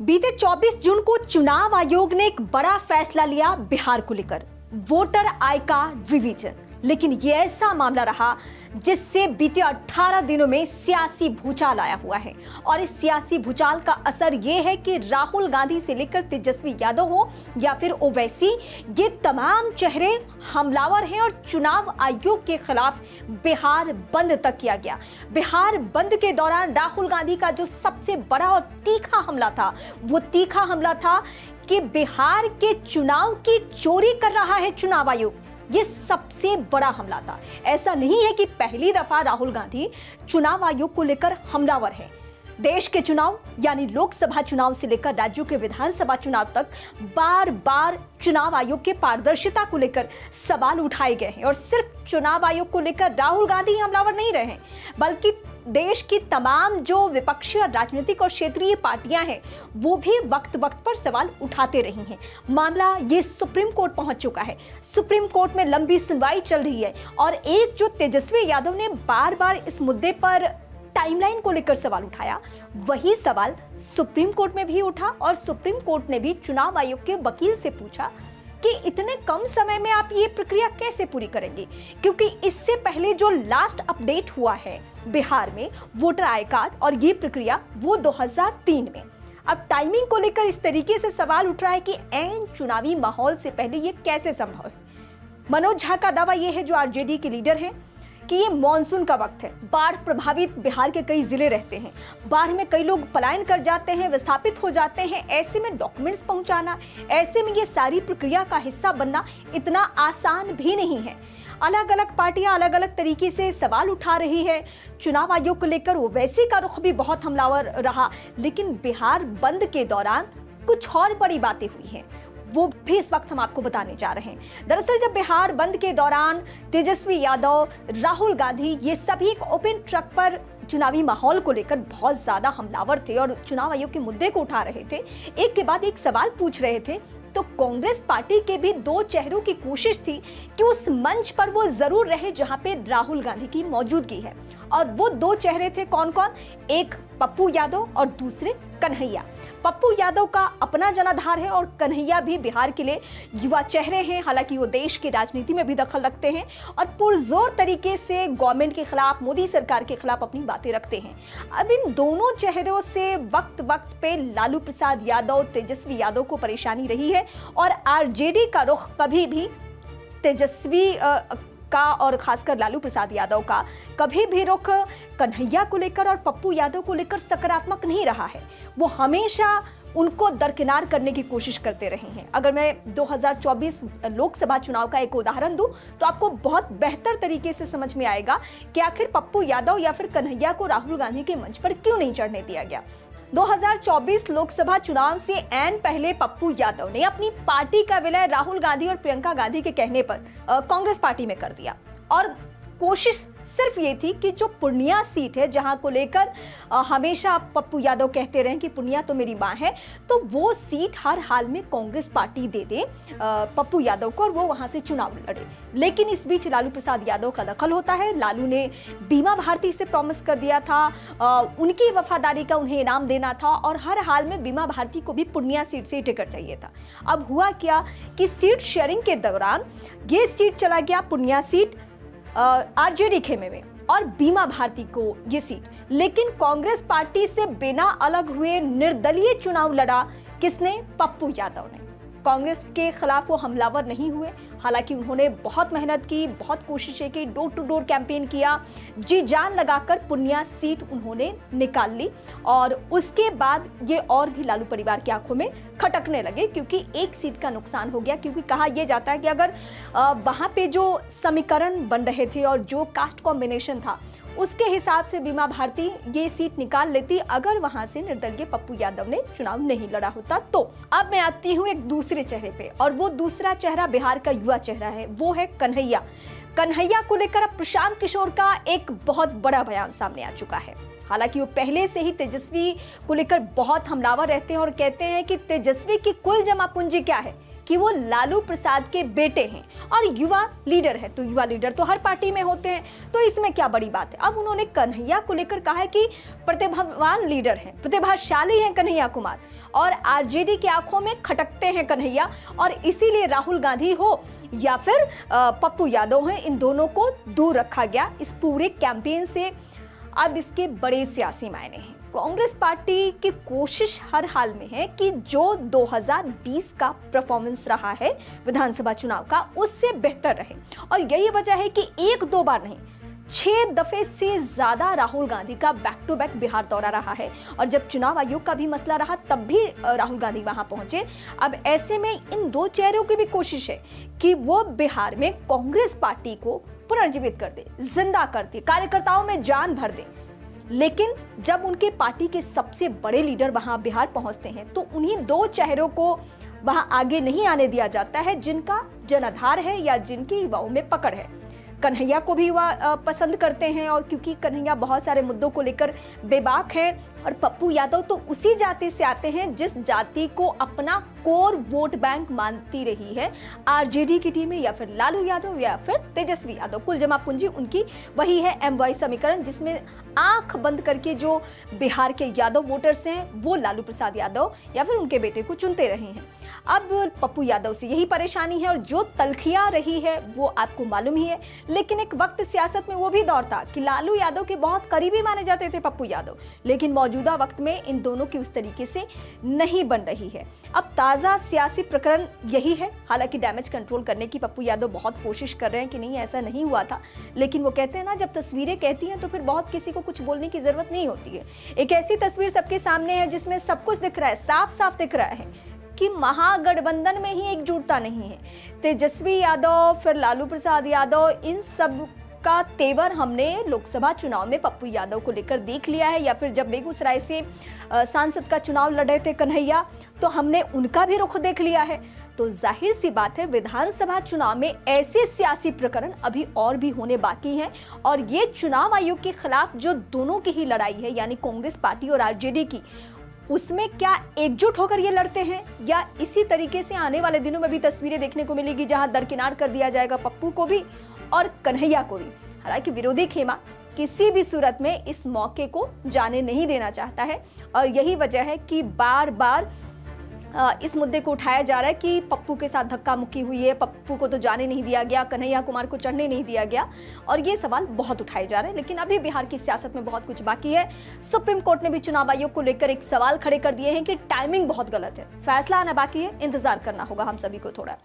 बीते 24 जून को चुनाव आयोग ने एक बड़ा फैसला लिया बिहार को लेकर, वोटर आई कार्ड रिवीजन। लेकिन यह ऐसा मामला रहा जिससे बीते 18 दिनों में सियासी भूचाल आया हुआ है। और इस सियासी भूचाल का असर यह है कि राहुल गांधी से लेकर तेजस्वी यादव हो या फिर ओवैसी, ये तमाम चेहरे हमलावर हैं और चुनाव आयोग के खिलाफ बिहार बंद तक किया गया। बिहार बंद के दौरान राहुल गांधी का जो सबसे बड़ा और तीखा हमला था, वो तीखा हमला था कि बिहार के चुनाव की चोरी कर रहा है चुनाव आयोग। ये सबसे बड़ा हमला था। ऐसा नहीं है कि पहली दफा राहुल गांधी चुनाव आयोग को लेकर हमलावर है। देश के चुनाव यानी लोकसभा चुनाव से लेकर राज्यों के विधानसभा चुनाव तक बार बार चुनाव आयोग के पारदर्शिता को लेकर सवाल उठाए गए हैं। और सिर्फ चुनाव आयोग को लेकर राहुल गांधी हमलावर नहीं रहे हैं, बल्कि देश की तमाम जो विपक्षी और राजनीतिक और क्षेत्रीय पार्टियां हैं, वो भी वक्त वक्त पर सवाल उठाते रही हैं। मामला ये सुप्रीम कोर्ट पहुंच चुका है। सुप्रीम कोर्ट में लंबी सुनवाई चल रही है और एक जो तेजस्वी यादव ने बार बार इस मुद्दे पर टाइमलाइन को लेकर सवाल उठाया, वही सवाल सुप्रीम कोर्ट में भी उठा। और सुप्रीम कोर्ट ने भी चुनाव आयोग के वकील से पूछा कि इतने कम समय में आप ये प्रक्रिया कैसे पूरी करेंगे, क्योंकि इससे पहले जो लास्ट अपडेट हुआ है बिहार में वोटर आई कार्ड और ये प्रक्रिया वो 2003 में। अब टाइमिंग को लेकर इस तरीके से सवाल उठ रहा है कि ऐन चुनावी माहौल से पहले ये कैसे संभव है। मनोज झा का दावा यह है, जो आरजेडी के लीडर हैं, कि ये मानसून का वक्त है। बाढ़ प्रभावित बिहार के कई जिले रहते हैं, बाढ़ में कई लोग पलायन कर जाते हैं, विस्थापित हो जाते हैं। ऐसे में डॉक्यूमेंट्स पहुंचाना, ऐसे में ये सारी प्रक्रिया का हिस्सा बनना इतना आसान भी नहीं है। अलग अलग पार्टियां अलग अलग तरीके से सवाल उठा रही है। चुनाव आयोग को लेकर ओवैसी का रुख भी बहुत हमलावर रहा, लेकिन बिहार बंद के दौरान कुछ और बड़ी बातें हुई हैं, वो भी इस वक्त हम आपको बताने जा रहे हैं। दरअसल जब बिहार बंद के दौरान तेजस्वी यादव, राहुल गांधी, ये सभी एक ओपन ट्रक पर चुनावी माहौल को लेकर बहुत ज्यादा हमलावर थे और चुनाव आयोग के मुद्दे को उठा रहे थे, एक के बाद एक सवाल पूछ रहे थे, तो कांग्रेस पार्टी के भी दो चेहरों की कोशिश थी कि उस मंच पर वो जरूर रहे जहां पे राहुल गांधी की मौजूदगी है। और वो दो चेहरे थे कौन कौन? एक पप्पू यादव और दूसरे कन्हैया। पप्पू यादव का अपना जनाधार है और कन्हैया भी बिहार के लिए युवा चेहरे हैं। हालांकि वो देश की राजनीति में भी दखल रखते हैं और पुरजोर तरीके से गवर्नमेंट के खिलाफ, मोदी सरकार के खिलाफ अपनी बातें रखते हैं। अब इन दोनों चेहरों से वक्त वक्त पे लालू प्रसाद यादव, तेजस्वी यादव को परेशानी रही है और आरजेडी का रुख कभी भी तेजस्वी का और खासकर लालू प्रसाद यादव का कभी भी रुख कन्हैया को लेकर और पप्पू यादव को लेकर सकारात्मक नहीं रहा है। वो हमेशा उनको दरकिनार करने की कोशिश करते रहे हैं। अगर मैं 2024 लोकसभा चुनाव का एक उदाहरण दूं तो आपको बहुत बेहतर तरीके से समझ में आएगा कि आखिर पप्पू यादव या फिर कन्हैया को राहुल गांधी के मंच पर क्यों नहीं चढ़ने दिया गया। 2024 लोकसभा चुनाव से ऐन पहले पप्पू यादव ने अपनी पार्टी का विलय राहुल गांधी और प्रियंका गांधी के कहने पर कांग्रेस पार्टी में कर दिया। और कोशिश सिर्फ ये थी कि जो पूर्णिया सीट है, जहां को लेकर हमेशा पप्पू यादव कहते रहे कि पूर्णिया तो मेरी मां है, तो वो सीट हर हाल में कांग्रेस पार्टी दे दे पप्पू यादव को और वो वहां से चुनाव लड़े। लेकिन इस बीच लालू प्रसाद यादव का दखल होता है। लालू ने बीमा भारती से प्रॉमिस कर दिया था, उनकी वफादारी का उन्हें इनाम देना था और हर हाल में बीमा भारती को भी पूर्णिया सीट से टिकट चाहिए था। अब हुआ क्या कि सीट शेयरिंग के दौरान ये सीट चला गया, पूर्णिया सीट आरजेडी खेमे में और बीमा भारती को ये सीट। लेकिन कांग्रेस पार्टी से बिना अलग हुए निर्दलीय चुनाव लड़ा किसने? पप्पू यादव ने। कांग्रेस के खिलाफ वो हमलावर नहीं हुए। हालांकि उन्होंने बहुत मेहनत की, बहुत कोशिशें की, डोर टू डोर कैंपेन किया, जी जान लगाकर पूर्णिया सीट उन्होंने निकाल ली। और उसके बाद ये और भी लालू परिवार की आंखों में खटकने लगे, क्योंकि एक सीट का नुकसान हो गया। क्योंकि कहा यह जाता है कि अगर वहां पे जो समीकरण बन रहे थे और जो कास्ट कॉम्बिनेशन था, उसके हिसाब से बीमा भारती ये सीट निकाल लेती अगर वहां से निर्दलीय पप्पू यादव ने चुनाव नहीं लड़ा होता। तो अब मैं आती हूँ एक दूसरे चेहरे पे, और वो दूसरा चेहरा बिहार का युवा चेहरा है, वो है कन्हैया। कन्हैया को लेकर अब प्रशांत किशोर का एक बहुत बड़ा बयान सामने आ चुका है। हालांकि वो पहले से ही तेजस्वी को लेकर बहुत हमलावर रहते हैं और कहते हैं कि तेजस्वी की कुल जमा पूंजी क्या है कि वो लालू प्रसाद के बेटे हैं और युवा लीडर है। तो युवा लीडर तो हर पार्टी में होते हैं, तो इसमें क्या बड़ी बात है। अब उन्होंने कन्हैया को लेकर कहा है कि प्रतिभावान लीडर हैं, प्रतिभाशाली हैं कन्हैया कुमार, और आरजेडी की आंखों में खटकते हैं कन्हैया, और इसीलिए राहुल गांधी हो या फिर पप्पू यादव हैं, इन दोनों को दूर रखा गया इस पूरे कैंपेन से। अब इसके बड़े सियासी मायने हैं। कांग्रेस पार्टी की कोशिश हर हाल में है कि जो 2020 का परफॉर्मेंस रहा है विधानसभा चुनाव का, उससे बेहतर रहे, और यही वजह है कि एक दो बार नहीं 6 दफे से ज्यादा राहुल गांधी का बैक टू बैक बिहार दौरा रहा है। और जब चुनाव आयोग का भी मसला रहा तब भी राहुल गांधी वहां पहुंचे। अब ऐसे में इन दो चेहरों की भी कोशिश है कि वो बिहार में कांग्रेस पार्टी को पुनर्जीवित कर दे, जिंदा कर दे, कार्यकर्ताओं में जान भर दे। लेकिन जब उनके पार्टी के सबसे बड़े लीडर वहां बिहार पहुंचते हैं तो उन्हीं दो चेहरों को वहां आगे नहीं आने दिया जाता है जिनका जनाधार है या जिनके युवाओं में पकड़ है। कन्हैया को भी वह पसंद करते हैं, और क्योंकि कन्हैया बहुत सारे मुद्दों को लेकर बेबाक है, और पप्पू यादव तो उसी जाति से आते हैं जिस जाति को अपना कोर वोट बैंक मानती रही है आरजेडी की टीम, या फिर लालू यादव या फिर तेजस्वी यादव। कुल जमा पूंजी उनकी वही है MY समीकरण, जिसमें आंख बंद करके जो बिहार के यादव वोटर्स हैं वो लालू प्रसाद यादव या फिर उनके बेटे को चुनते रहे हैं। अब पप्पू यादव से यही परेशानी है, और जो तलखियां रही है वो आपको मालूम ही है। लेकिन एक वक्त सियासत में वो भी दौर था कि लालू यादव के बहुत करीबी माने जाते थे पप्पू यादव, लेकिन मौजूदा वक्त में इन दोनों की उस तरीके से नहीं बन रही है। अब ताजा सियासी प्रकरण यही है। हालांकि डैमेज कंट्रोल करने की पप्पू यादव बहुत कोशिश कर रहे हैं कि नहीं ऐसा नहीं हुआ था, लेकिन वो कहते हैं ना, जब तस्वीरें कहती हैं तो फिर बहुत किसी को कुछ बोलने की जरूरत नहीं होती है। एक ऐसी तस्वीर सबके सामने है जिसमें सब कुछ दिख रहा है, साफ साफ दिख रहा है कि महागठबंधन में ही एकजुटता नहीं है। तेजस्वी यादव, फिर लालू प्रसाद यादव, इन सब का तेवर हमने लोकसभा चुनाव में पप्पू यादव को लेकर देख लिया है, या फिर जब बेगूसराय से सांसद का चुनाव लड़े थे कन्हैया तो हमने उनका भी रुख देख लिया है। तो जाहिर सी बात है विधानसभा चुनाव में ऐसे सियासी प्रकरण अभी और भी होने बाकी हैं, और ये चुनाव आयोग के खिलाफ जो दोनों की ही लड़ाई है, यानी कांग्रेस पार्टी और आरजेडी की, उसमें क्या एकजुट होकर ये लड़ते हैं, या इसी तरीके से आने वाले दिनों में भी तस्वीरें देखने को मिलेगी जहां दरकिनार कर दिया जाएगा पप्पू को भी और कन्हैया को भी। हालांकि विरोधी खेमा किसी भी सूरत में इस मौके को जाने नहीं देना चाहता है, और यही वजह है कि बार बार इस मुद्दे को उठाया जा रहा है कि पप्पू के साथ धक्का मुक्की हुई है, पप्पू को तो जाने नहीं दिया गया, कन्हैया कुमार को चढ़ने नहीं दिया गया, और ये सवाल बहुत उठाए जा रहे हैं। लेकिन अभी बिहार की सियासत में बहुत कुछ बाकी है। सुप्रीम कोर्ट ने भी चुनाव आयोग को लेकर एक सवाल खड़े कर दिए हैं कि टाइमिंग बहुत गलत है, फैसला आना बाकी है, इंतजार करना होगा हम सभी को थोड़ा।